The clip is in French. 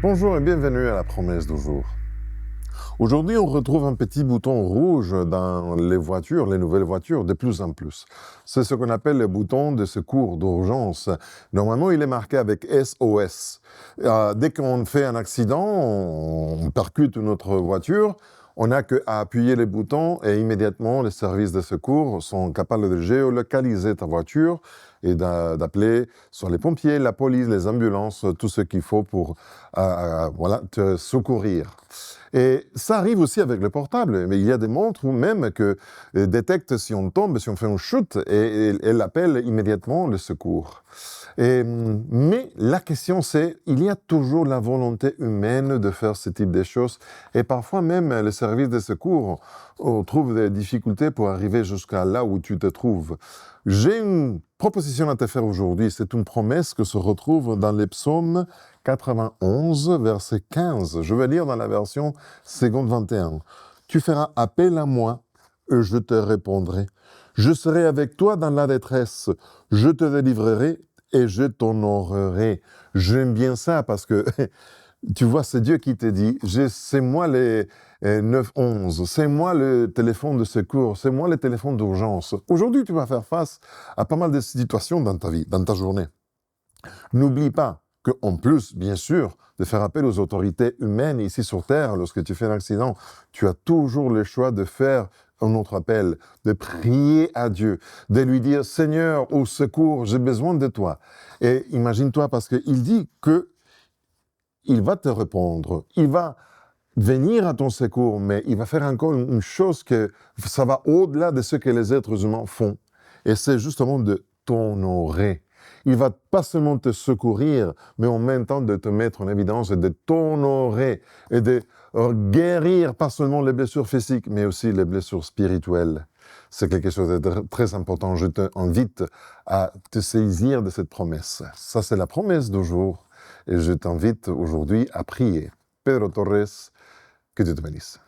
Bonjour et bienvenue à la promesse du jour. Aujourd'hui, on retrouve un petit bouton rouge dans les voitures, les nouvelles voitures, de plus en plus. C'est ce qu'on appelle le bouton de secours d'urgence. Normalement, il est marqué avec SOS. Dès qu'on fait un accident, on percute notre voiture, on n'a qu'à appuyer les boutons et immédiatement, les services de secours sont capables de géolocaliser ta voiture et d'appeler sur les pompiers, la police, les ambulances, tout ce qu'il faut pour te secourir. Et ça arrive aussi avec le portable, mais il y a des montres où même que détectent si on tombe, si on fait une chute, et elle appelle immédiatement le secours. Mais la question c'est, il y a toujours la volonté humaine de faire ce type de choses, et parfois même les services de secours trouvent des difficultés pour arriver jusqu'à là où tu te trouves. J'ai une proposition à te faire aujourd'hui, c'est une promesse que se retrouve dans les psaumes 91, verset 15. Je vais lire dans la version seconde 21. « Tu feras appel à moi, et je te répondrai. Je serai avec toi dans la détresse. Je te délivrerai et je t'honorerai. » J'aime bien ça parce que, tu vois, c'est Dieu qui te dit, c'est moi les 911, c'est moi le téléphone de secours, c'est moi le téléphone d'urgence. Aujourd'hui, tu vas faire face à pas mal de situations dans ta vie, dans ta journée. N'oublie pas qu'en plus, bien sûr, de faire appel aux autorités humaines ici sur Terre, lorsque tu fais un accident, tu as toujours le choix de faire un autre appel, de prier à Dieu, de lui dire « Seigneur, au secours, j'ai besoin de toi ». Et imagine-toi, parce qu'il dit qu'il va te répondre, il va venir à ton secours, mais il va faire encore une chose que ça va au-delà de ce que les êtres humains font. Et c'est justement de t'honorer. Il va pas seulement te secourir, mais en même temps de te mettre en évidence et de t'honorer et de guérir pas seulement les blessures physiques, mais aussi les blessures spirituelles. C'est quelque chose de très important. Je t'invite à te saisir de cette promesse. Ça, c'est la promesse du jour. Et je t'invite aujourd'hui à prier. Pedro Torres, que Dieu te bénisse.